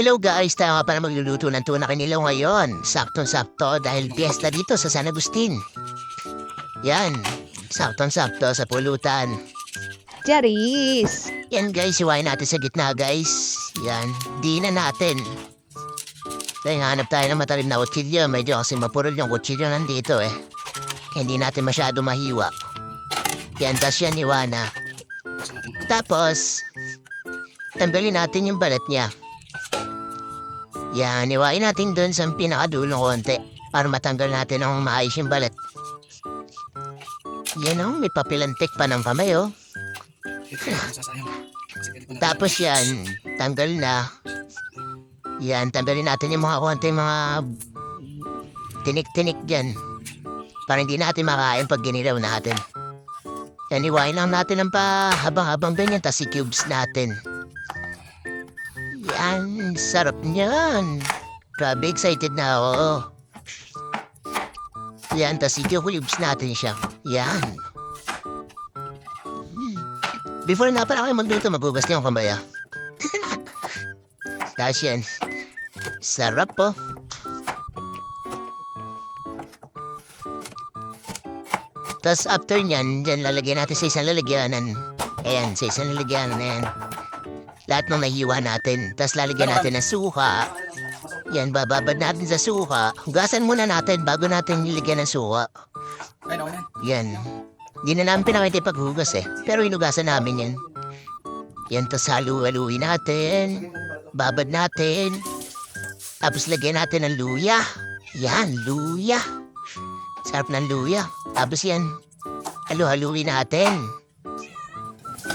Hello guys, tayo nga pala magluluto ng tuna kinilaw ngayon. Saktong-sakto dahil piyesta dito sa San Agustin. Yan, saktong-sakto sa pulutan. Charis! Yan guys, iwain natin sa gitna guys. Yan, di na natin. Dahil hanap tayo ng matalim na kutsilyo. Medyo kasi mapurol yung kutsilyo nandito eh. Hindi natin masyado mahiwa. Yan, tas yan iwana. Tapos, tanggalin natin yung balat niya. Yan, iwain natin dun sa pinakadulong konti para matanggal natin ang maayos yung balat. Yan o, may papilantik pa ng kamay o. Tapos yan, tanggal na. Yan, tanggalin natin yung mga konti mga tinik-tinik dyan. Para hindi natin makain pag ginilaw natin. Yan, iwain lang natin ng habang-habang ganyan, tas i-cubes natin. Yan, sarap niyan. Grabe, excited na ako. Yan, tas i-cubes natin siya. Yan. Before na pala kayo magluto, magugas niyo ang kamay. Tapos yan. Sarap po. Tapos after nyan, dyan lalagyan natin sa isang lalagyanan. Ayan, sa isang lalagyanan na yan. Lahat ng nahiwa natin. Tapos lalagyan natin ng suka. Yan, bababad natin sa suka. Hugasan muna natin bago natin nilagyan ng suka. Yan. Hindi na namin pinakita paghugas eh. Pero hinugasan namin yan. Yan, tapos halu-haluin natin. Babad natin. Tapos lagyan natin ng luya. Yan, luya. Sarap ng luya. Tapos yan, halu-haluin natin.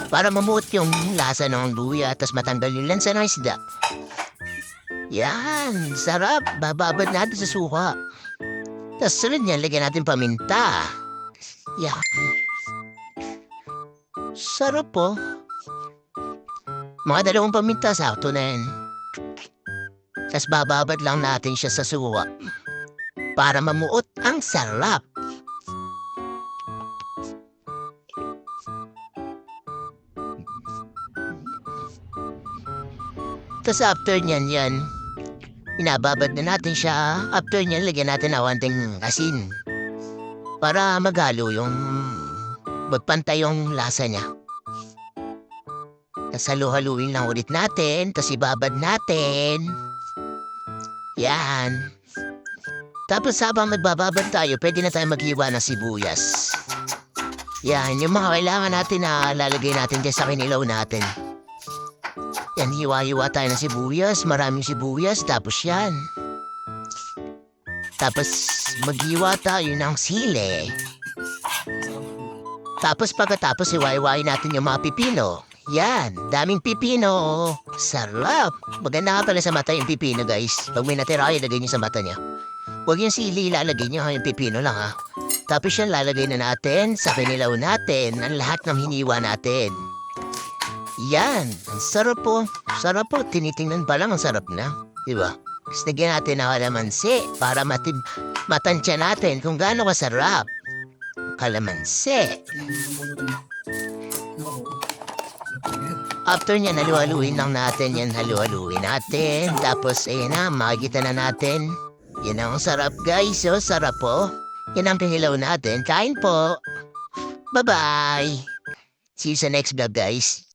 Para mamuot yung lasa ng luya tapos matanggal yung lansa ng isda. Yan, sarap. Bababad natin sa suka. Tapos sunod niyan, lagyan natin paminta. Yan. Sarap po. Mga 2 paminta, sakto na yan. Tapos bababad lang natin siya sa suka. Para mamuot ang sarap. Tapos after niyan yan, inababad na natin siya. After niyan, lagyan natin ng konting asin. Para maghalo yung magpantay yung lasa niya. Tapos halu-haluin lang ulit natin. Tapos ibabad natin. Yan. Tapos habang magbababad tayo, pwede na tayo maghiwa ng sibuyas. Yan, yung mga kailangan natin na lalagay natin dyan sa kinilaw natin. Yan, hiwa-hiwa tayo ng sibuyas, maraming sibuyas, tapos yan. Tapos maghiwa tayo ng sili. Tapos pagkatapos hiwa-hiwain natin yung mga pipino. Yan, daming pipino. Sarap. Maganda nga pala sa mata yung pipino guys. Pag may natira, ilagay niyo sa mata niya. Huwag yung sili ilalagay niyo, yung pipino lang ha. Tapos yan lalagay na natin sa kinilaw natin ang lahat ng hiniwa natin. Yan, ang sarap po. Sarap po, tinitingnan pa lang ang sarap na. Diba? Tapos nagyan natin ng kalamansi para matansya natin kung gaano kasarap. Kalamansi. After niyan, halu-haluin lang natin yan. Halu-haluin natin. Tapos, ayan na, makikita na natin. Yan ang sarap guys. Oh, sarap po. Yan ang pinilaw natin. Kain po. Bye-bye. See you sa next vlog guys.